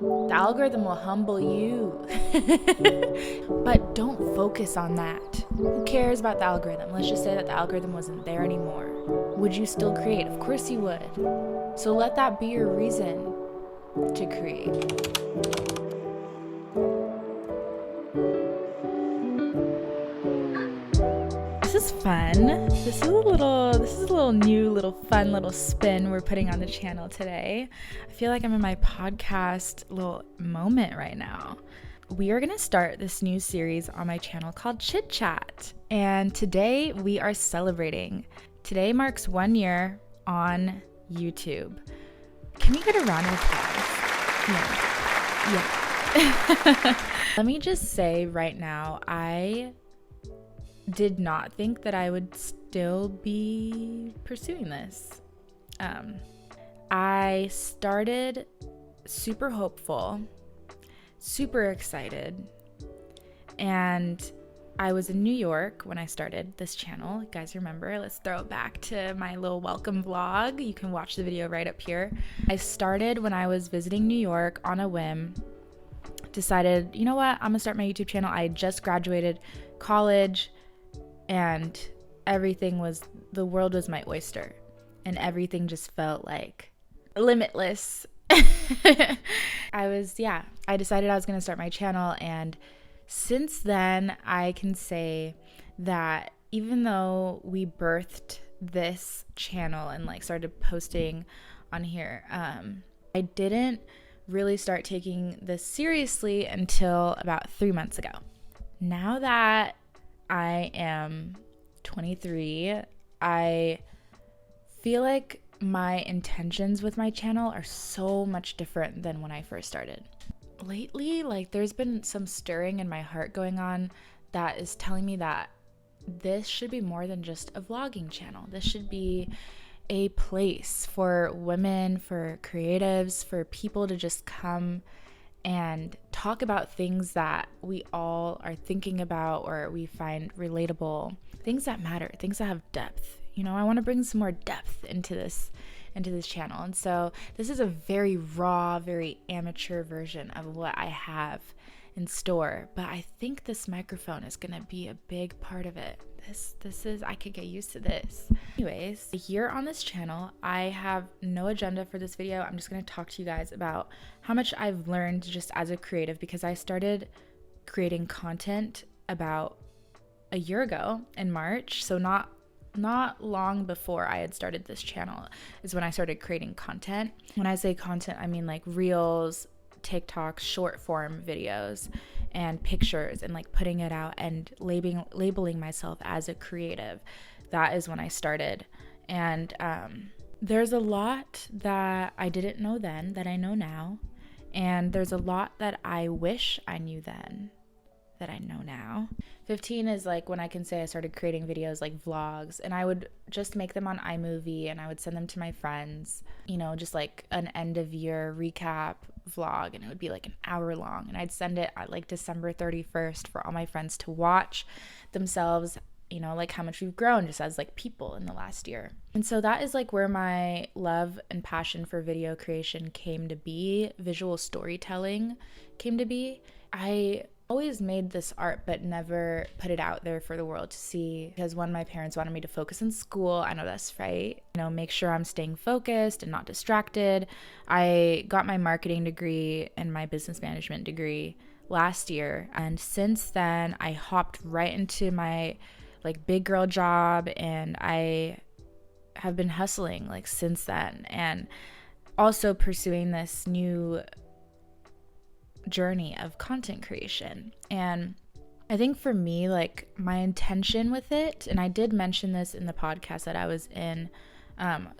The algorithm will humble you. But don't focus on that. Who cares about the algorithm? Let's just say that the algorithm wasn't there anymore. Would you still create? Of course you would. So let that be your reason to create. This is fun. This is a little new, fun little spin we're putting on the channel today. I feel like I'm in my podcast little moment right now. We are going to start this new series on my channel called Chit Chat. And today we are celebrating. Today marks 1 year on YouTube. Can we get a round of applause? Yeah. Let me just say right now, I did not think that I would still be pursuing this. I started super hopeful, super excited, and I was in New York when I started this channel. You guys remember? Let's throw it back to my little welcome vlog. You can watch the video right up here. I started when I was visiting New York on a whim. Decided, you know what? I'm gonna start my YouTube channel. I had just graduated college and the world was my oyster and everything just felt like limitless. I decided I was gonna start my channel, and since then, I can say that even though we birthed this channel and started posting on here, I didn't really start taking this seriously until about 3 months ago. Now that I am 23, I feel like my intentions with my channel are so much different than when I first started. Lately, there's been some stirring in my heart going on that is telling me that this should be more than just a vlogging channel. This should be a place for women, for creatives, for people to just come and talk about things that we all are thinking about or we find relatable, things that matter, things that have depth. I want to bring some more depth into this channel. And so this is a very raw, very amateur version of what I have in store, but I think this microphone is going to be a big part of it. I could get used to this. Anyways, here on this channel, I have no agenda for this video. I'm just going to talk to you guys about how much I've learned just as a creative, because I started creating content about a year ago in March. So not long before I had started this channel is when I started creating content. When I say content, I mean reels, TikToks, short form videos, and pictures, and putting it out and labeling myself as a creative. That is when I started. And there's a lot that I didn't know then that I know now, and there's a lot that I wish I knew then that I know now. 15 is when I can say I started creating videos like vlogs, and I would just make them on iMovie and I would send them to my friends, just an end of year recap vlog, and it would be an hour long, and I'd send it at December 31st for all my friends to watch themselves, how much we've grown just as people in the last year. And so that is where my love and passion for video creation came to be. Visual storytelling came to be. I always made this art but never put it out there for the world to see, because my parents wanted me to focus in school. I know that's right. Make sure I'm staying focused and not distracted. I got my marketing degree and my business management degree last year, and since then I hopped right into my big girl job, and I have been hustling since then, and also pursuing this new journey of content creation. And I think for me, my intention with it, and I did mention this in the podcast that I was in,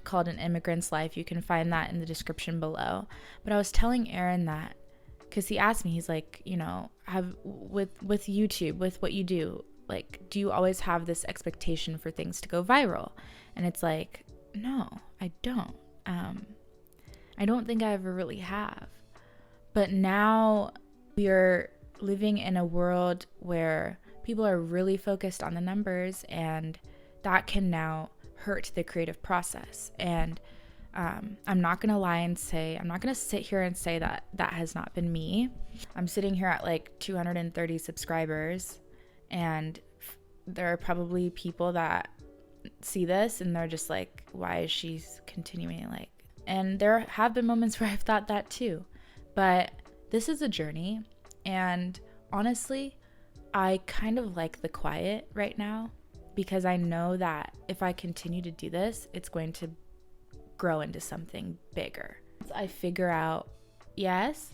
called An Immigrant's Life. You can find that in the description below. But I was telling Aaron that, because he asked me, he's have with YouTube, with what you do, do you always have this expectation for things to go viral? And it's no, I don't. I don't think I ever really have. But now we are living in a world where people are really focused on the numbers, and that can now hurt the creative process. And I'm not gonna lie and say, I'm not gonna sit here and say that that has not been me. I'm sitting here at like 230 subscribers, and there are probably people that see this and they're just like, why is she continuing? Like, and there have been moments where I've thought that too, but this is a journey. And honestly, I kind of like the quiet right now, because I know that if I continue to do this, it's going to grow into something bigger. I figure out, yes.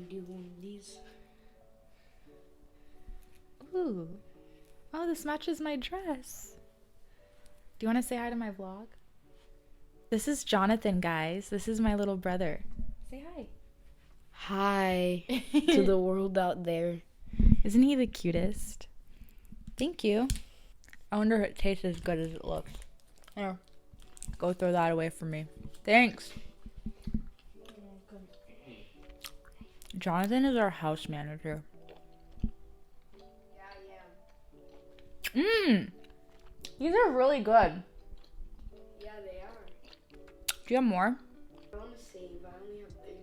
Do one of these. Ooh. Oh, this matches my dress. Do you want to say hi to my vlog? This is Jonathan, guys. This is my little brother. Say hi. Hi to the world out there. Isn't he the cutest? Thank you. I wonder if it tastes as good as it looks. Yeah. Go throw that away from me. Thanks. Jonathan is our house manager. Yeah, These are really good. yeah, they are. Do you have more? I want to save. I only have 3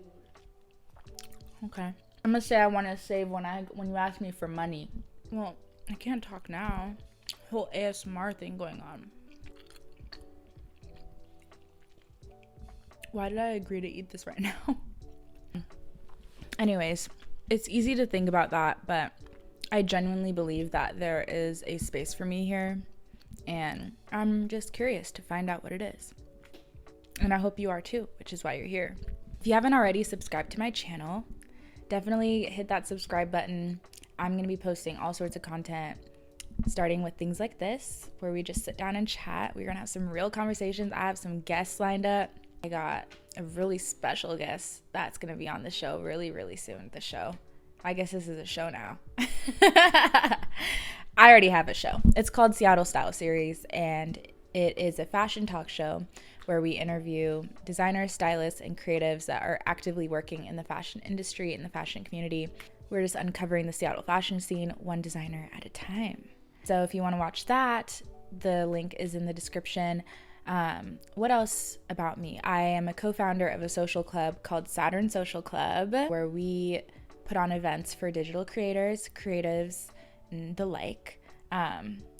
more. Okay. I'm gonna say I want to save when you ask me for money. Well, I can't talk now. Whole ASMR thing going on. Why did I agree to eat this right now? Anyways, it's easy to think about that, but I genuinely believe that there is a space for me here, and I'm just curious to find out what it is. And I hope you are too, which is why you're here. If you haven't already subscribed to my channel, definitely hit that subscribe button. I'm going to be posting all sorts of content, starting with things like this, where we just sit down and chat. We're going to have some real conversations. I have some guests lined up. I got a really special guest that's going to be on the show really, really soon. The show. I guess this is a show now. I already have a show. It's called Seattle Style Series, and it is a fashion talk show where we interview designers, stylists, and creatives that are actively working in the fashion industry and the fashion community. We're just uncovering the Seattle fashion scene one designer at a time. So if you want to watch that, the link is in the description. What else about me? I am a co-founder of a social club called Saturn Social Club, where we put on events for digital creators, creatives, and the like.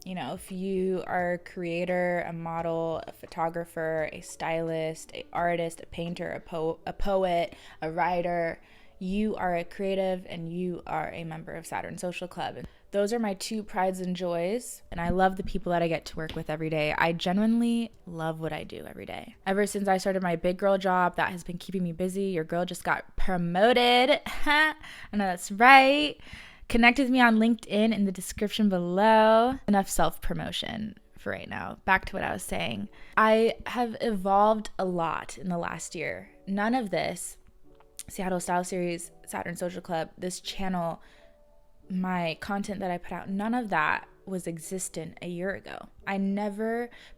If you are a creator, a model, a photographer, a stylist, an artist, a painter, a poet, a writer, you are a creative and you are a member of Saturn Social Club. And those are my 2 prides and joys, and I love the people that I get to work with every day. I genuinely love what I do every day. Ever since I started my big girl job, that has been keeping me busy. Your girl just got promoted. I know that's right. Connect with me on LinkedIn in the description below. Enough self-promotion for right now. Back to what I was saying. I have evolved a lot in the last year. None of this, Seattle Style Series, Saturn Social Club, this channel, my content that I put out, none of that was existent a year ago.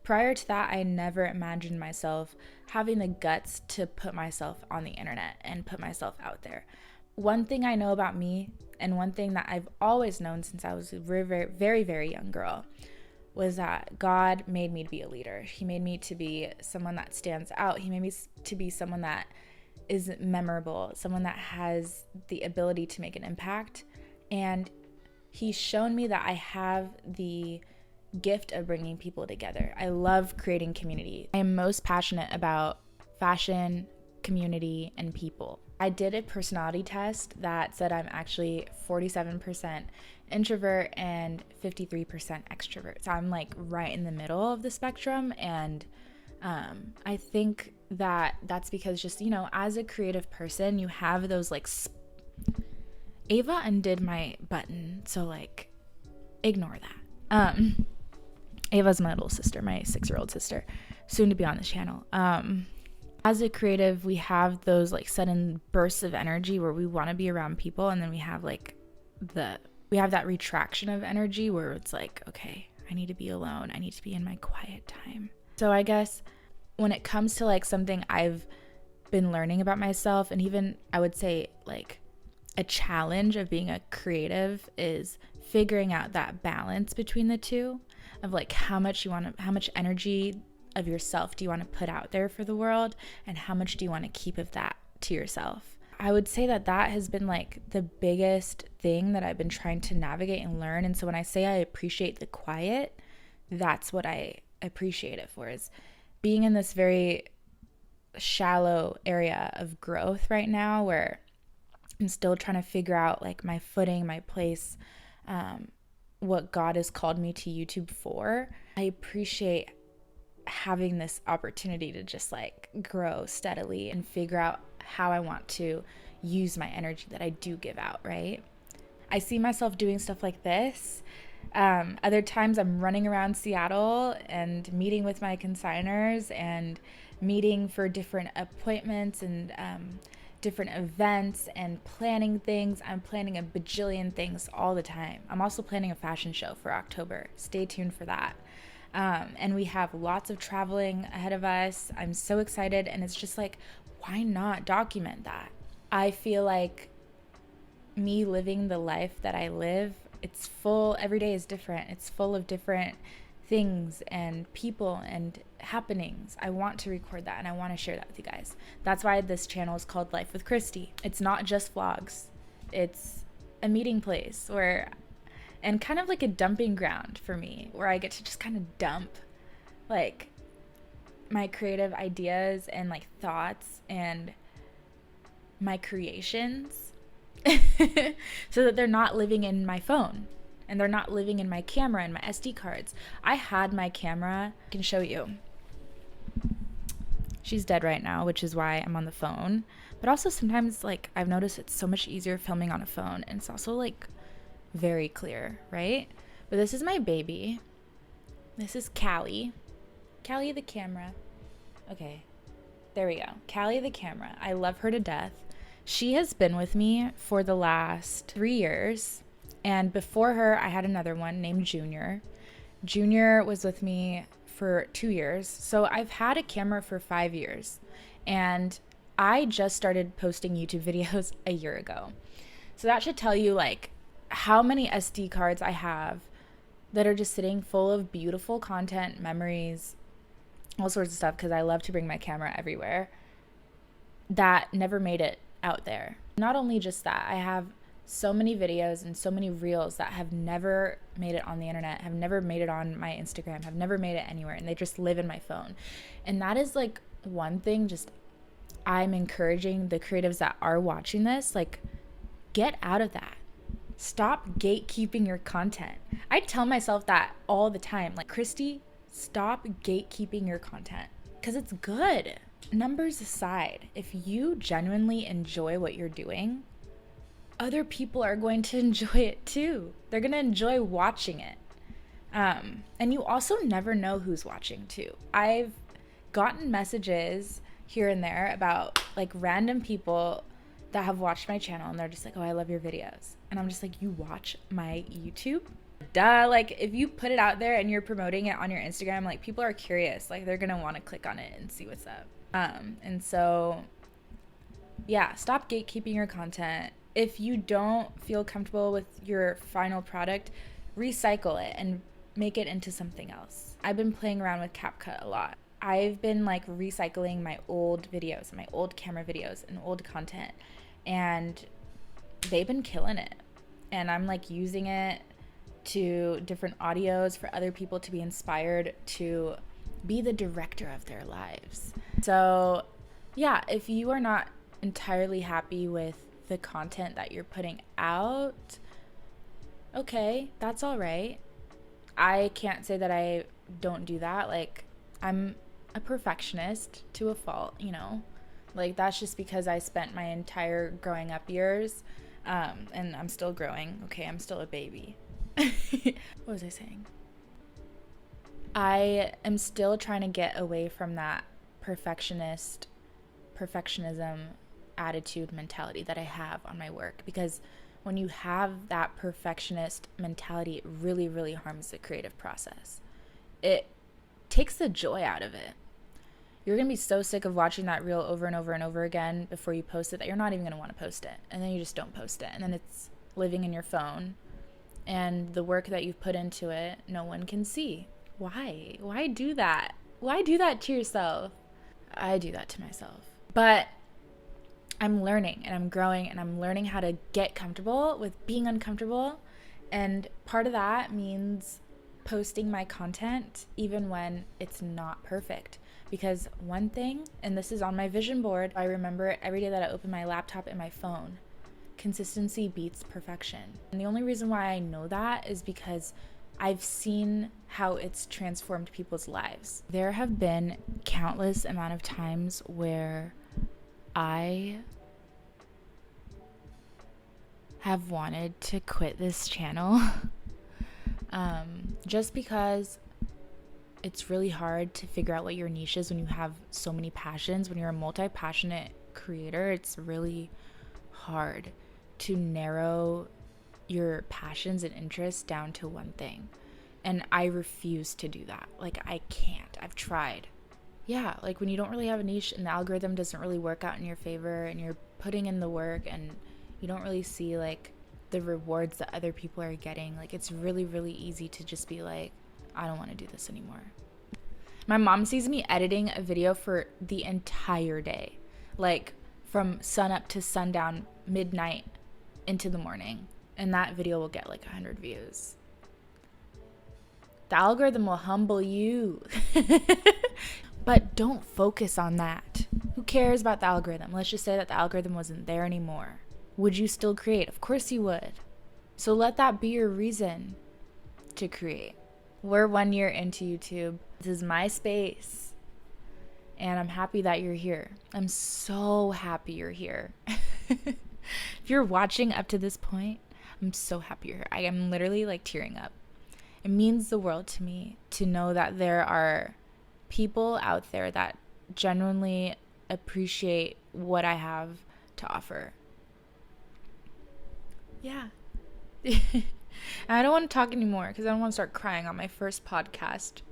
Prior to that, I never imagined myself having the guts to put myself on the internet and put myself out there. One thing I know about me, and one thing that I've always known since I was a very, very, very, very young girl, was that God made me to be a leader. He made me to be someone that stands out. He made me to be someone that is memorable, someone that has the ability to make an impact. And he's shown me that I have the gift of bringing people together. I love creating community. I am most passionate about fashion, community, and people. I did a personality test that said I'm actually 47% introvert and 53% extrovert. So I'm like right in the middle of the spectrum. And I think that that's because just, as a creative person, you have those like Ava undid my button, so ignore that. Ava's my little sister, my 6-year-old sister, soon to be on this channel. As a creative, we have those sudden bursts of energy where we want to be around people, and then we have that retraction of energy where it's okay, I need to be alone. I need to be in my quiet time. So I guess when it comes to something I've been learning about myself, and even I would say a challenge of being a creative, is figuring out that balance between the two. of like how much energy of yourself do you want to put out there for the world, and how much do you want to keep of that to yourself. I would say that has been like the biggest thing that I've been trying to navigate and learn. And so when I say I appreciate the quiet, that's what I appreciate it for, is being in this very shallow area of growth right now where I'm still trying to figure out like my footing, my place, what God has called me to YouTube for. I appreciate having this opportunity to just like grow steadily and figure out how I want to use my energy that I do give out, right? I see myself doing stuff like this. Other times I'm running around Seattle and meeting with my consigners and meeting for different appointments and different events and planning things. I'm planning a bajillion things all the time. I'm also planning a fashion show for October. Stay tuned for that. And we have lots of traveling ahead of us. I'm so excited, and it's just like, why not document that? I feel like me living the life that I live, it's full, every day is different. It's full of different things and people and happenings. I want to record that, and I want to share that with you guys. That's why this channel is called Life with Christy. It's not just vlogs. It's a meeting place and kind of like a dumping ground for me, where I get to just kind of dump like my creative ideas and like thoughts and my creations so that they're not living in my phone and they're not living in my camera and my SD cards. I had my camera, I can show you. She's dead right now, which is why I'm on the phone. But also sometimes like I've noticed it's so much easier filming on a phone, and it's also like very clear, right? But this is my baby. This is Callie. Callie the camera. Okay, there we go. Callie the camera. I love her to death. She has been with me for the last 3 years. And before her, I had another one named Junior. Junior was with me for 2 years. So I've had a camera for 5 years. And I just started posting YouTube videos a year ago. So that should tell you like how many SD cards I have that are just sitting full of beautiful content, memories, all sorts of stuff, because I love to bring my camera everywhere, that never made it out there. Not only just that, I have so many videos and so many reels that have never made it on the internet, have never made it on my Instagram, have never made it anywhere, and they just live in my phone. And that is like one thing just I'm encouraging the creatives that are watching this, like, get out of that. Stop gatekeeping your content. I tell myself that all the time, like, Christy, stop gatekeeping your content, because it's good. Numbers aside, if you genuinely enjoy what you're doing, other people are going to enjoy it too. They're going to enjoy watching it. And you also never know who's watching too. I've gotten messages here and there about like random people that have watched my channel, and they're just like, oh, I love your videos. And I'm just like, you watch my YouTube? Duh. Like, if you put it out there and you're promoting it on your Instagram, like, people are curious. Like, they're gonna want to click on it and see what's up. And so yeah, stop gatekeeping your content. If you don't feel comfortable with your final product, recycle it and make it into something else. I've been playing around with CapCut a lot. I've been like recycling my old videos, my old camera videos and old content, and they've been killing it. And I'm like using it to different audios for other people to be inspired to be the director of their lives. So yeah, if you are not entirely happy with the content that you're putting out, okay, that's all right. I can't say that I don't do that. Like, I'm a perfectionist to a fault, you know? Like, that's just because I spent my entire growing up years, and I'm still growing. Okay, I'm still a baby. What was I saying? I am still trying to get away from that perfectionism attitude mentality that I have on my work, because when you have that perfectionist mentality, it really, really harms the creative process. It takes the joy out of it. You're going to be so sick of watching that reel over and over and over again before you post it that you're not even going to want to post it. And then you just don't post it. And then it's living in your phone and the work that you've put into it, no one can see. Why? Why do that? Why do that to yourself? I do that to myself. But I'm learning and I'm growing and I'm learning how to get comfortable with being uncomfortable. And part of that means posting my content even when it's not perfect. Because one thing, and this is on my vision board, I remember it every day that I open my laptop and my phone: consistency beats perfection. And the only reason why I know that is because I've seen how it's transformed people's lives. There have been countless amount of times where I have wanted to quit this channel just because it's really hard to figure out what your niche is when you have so many passions. When you're a multi-passionate creator, it's really hard to narrow your passions and interests down to one thing. And I refuse to do that. Like, I can't. I've tried. Yeah, like when you don't really have a niche and the algorithm doesn't really work out in your favor and you're putting in the work and you don't really see like the rewards that other people are getting, like it's really, really easy to just be like, I don't want to do this anymore. My mom sees me editing a video for the entire day, like from sun up to sundown, midnight into the morning, and that video will get like 100 views. The algorithm will humble you. But don't focus on that. Who cares about the algorithm? Let's just say that the algorithm wasn't there anymore. Would you still create? Of course you would. So let that be your reason to create. We're 1 year into YouTube. This is my space. And I'm happy that you're here. I'm so happy you're here. If you're watching up to this point, I'm so happy you're here. I am literally like tearing up. It means the world to me to know that there are people out there that genuinely appreciate what I have to offer. Yeah. I don't want to talk anymore because I don't want to start crying on my first podcast.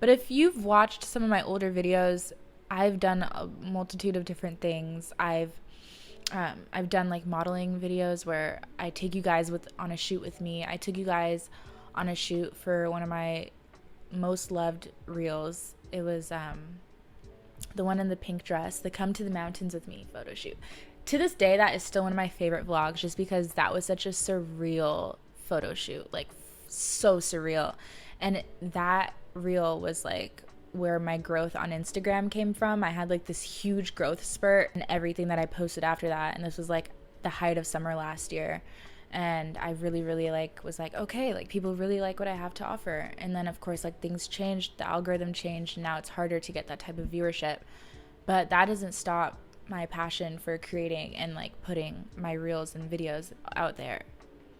But if you've watched some of my older videos, I've done a multitude of different things. I've done like modeling videos where I take you guys on a shoot with me. I took you guys on a shoot for one of my most loved reels. It was the one in the pink dress, the Come to the Mountains with Me photo shoot. To this day, that is still one of my favorite vlogs just because that was such a surreal photo shoot, like so surreal. And that reel was like where my growth on Instagram came from. I had like this huge growth spurt and everything that I posted after that. And this was like the height of summer last year. And I really, really like was like, okay, like people really like what I have to offer. And then of course, like things changed, the algorithm changed, and now it's harder to get that type of viewership. But that doesn't stop my passion for creating and like putting my reels and videos out there.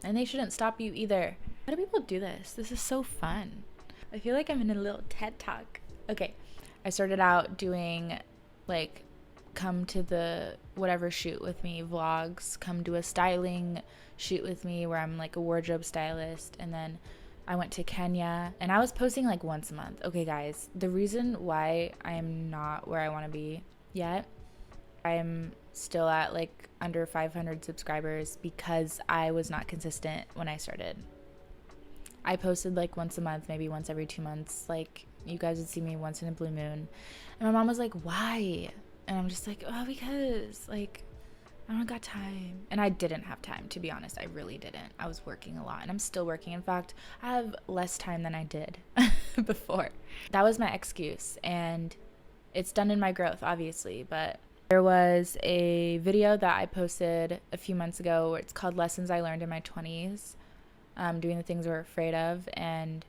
And they shouldn't stop you either. How do people do this? This is so fun. I feel like I'm in a little TED Talk. Okay, I started out doing like come to the whatever shoot with me vlogs, come do a styling shoot with me where I'm like a wardrobe stylist, and then I went to Kenya and I was posting like once a month. Okay guys, the reason why I am not where I want to be yet, I'm still at like under 500 subscribers because I was not consistent when I started. I posted like once a month, maybe once every 2 months. Like you guys would see me once in a blue moon. And my mom was like, why? And I'm just like, oh, because like I don't got time. And I didn't have time, to be honest. I really didn't. I was working a lot and I'm still working. In fact, I have less time than I did before. That was my excuse, and it's done in my growth, obviously. But there was a video that I posted a few months ago where it's called Lessons I Learned in My 20s. Doing the things we're afraid of, and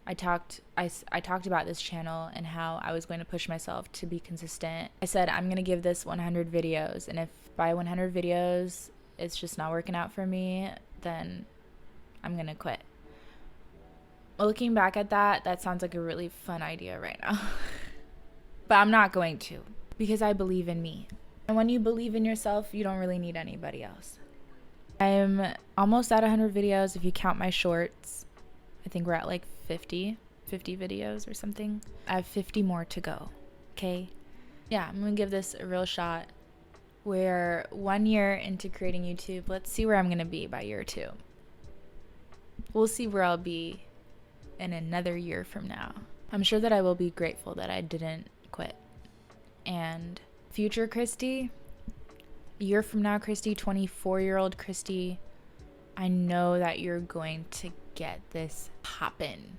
I talked about this channel and how I was going to push myself to be consistent. I said I'm going to give this 100 videos, and if by 100 videos it's just not working out for me, then I'm going to quit. Looking back at that sounds like a really fun idea right now. But I'm not going to, because I believe in me. And when you believe in yourself, you don't really need anybody else. I'm almost at 100 videos if you count my shorts. I think we're at like 50 videos or something. I have 50 more to go, okay? Yeah, I'm gonna give this a real shot. We're 1 year into creating YouTube. Let's see where I'm gonna be by year 2. We'll see where I'll be in another year from now. I'm sure that I will be grateful that I didn't quit. And future Christy, a year from now, Christy, 24-year-old Christy, I know that you're going to get this poppin'.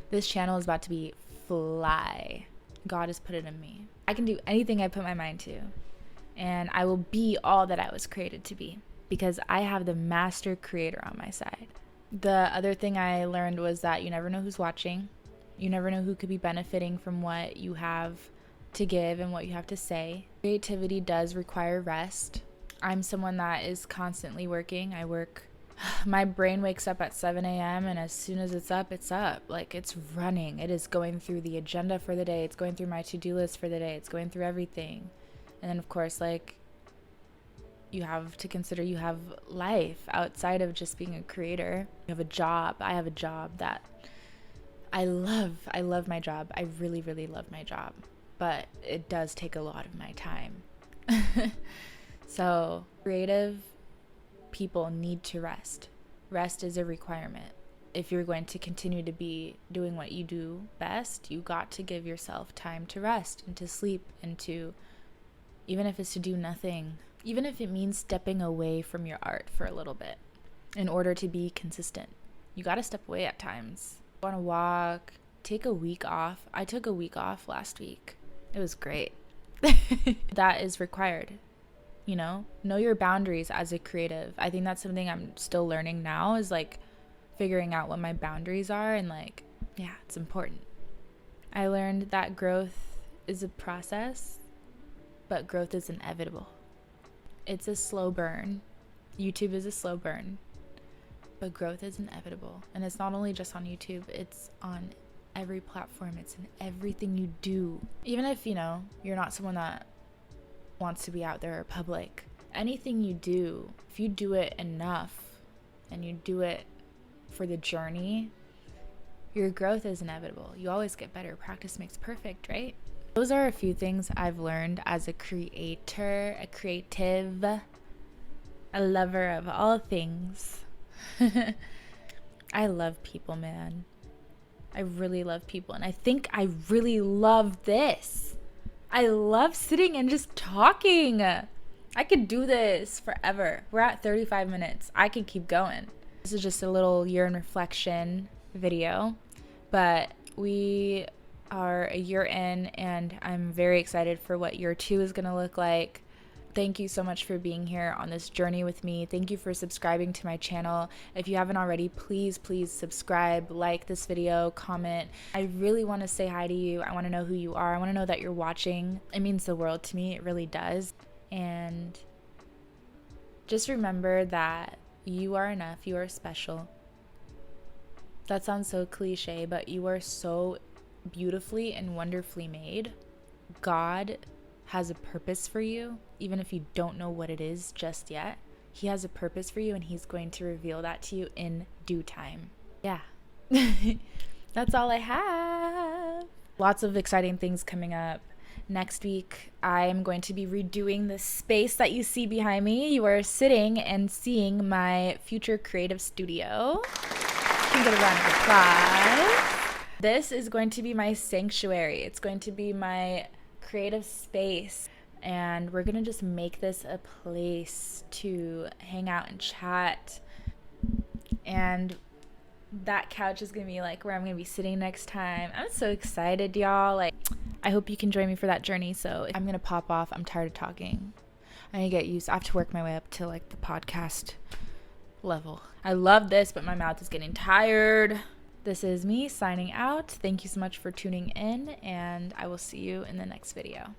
This channel is about to be fly. God has put it in me. I can do anything I put my mind to. And I will be all that I was created to be because I have the master creator on my side. The other thing I learned was that you never know who's watching. You never know who could be benefiting from what you have to give and what you have to say. Creativity does require rest. I'm someone that is constantly working. My brain wakes up at 7 a.m. and as soon as it's up, it's up. Like, it's running. It is going through the agenda for the day. It's going through my to-do list for the day. It's going through everything. And then, of course, like, you have to consider you have life outside of just being a creator. You have a job. I have a job that I love. I love my job. I really, really love my job. But it does take a lot of my time. So, creative people need to rest. Rest is a requirement. If you're going to continue to be doing what you do best, you got to give yourself time to rest and to sleep and to, even if it's to do nothing, even if it means stepping away from your art for a little bit in order to be consistent. You got to step away at times. Go on a walk, take a week off. I took a week off last week. It was great. That is required. You know your boundaries as a creative. I think that's something I'm still learning now, is like figuring out what my boundaries are, and like, yeah, it's important. I learned that growth is a process, but growth is inevitable. It's a slow burn. YouTube is a slow burn, but growth is inevitable. And it's not only just on YouTube, it's on every platform. It's in everything you do. Even if, you're not someone that wants to be out there or public, anything you do, if you do it enough and you do it for the journey, your growth is inevitable. You always get better. Practice makes perfect, right? Those are a few things I've learned as a creator, a creative, a lover of all things. I love people, man. I really love people, and I think I really love this. I love sitting and just talking. I could do this forever. We're at 35 minutes. I could keep going. This is just a little year in reflection video, but we are a year in, and I'm very excited for what year 2 is going to look like. Thank you so much for being here on this journey with me. Thank you for subscribing to my channel. If you haven't already, please subscribe, like this video, comment. I really want to say hi to you. I want to know who you are. I want to know that you're watching. It means the world to me. It really does. And just remember that you are enough. You are special. That sounds so cliche, but you are so beautifully and wonderfully made. God has a purpose for you, even if you don't know what it is just yet. He has a purpose for you, and he's going to reveal that to you in due time. Yeah. That's all I have. Lots of exciting things coming up. Next week, I am going to be redoing the space that you see behind me. You are sitting and seeing my future creative studio. You can get a round of applause. This is going to be my sanctuary. It's going to be my creative space, and we're gonna just make this a place to hang out and chat. And that couch is gonna be like where I'm gonna be sitting next time. I'm so excited, y'all. Like, I hope you can join me for that journey. So I'm gonna pop off. I'm tired of talking. I need to get used. I have to work my way up to like the podcast level. I love this, but my mouth is getting tired. This is me signing out. Thank you so much for tuning in, and I will see you in the next video.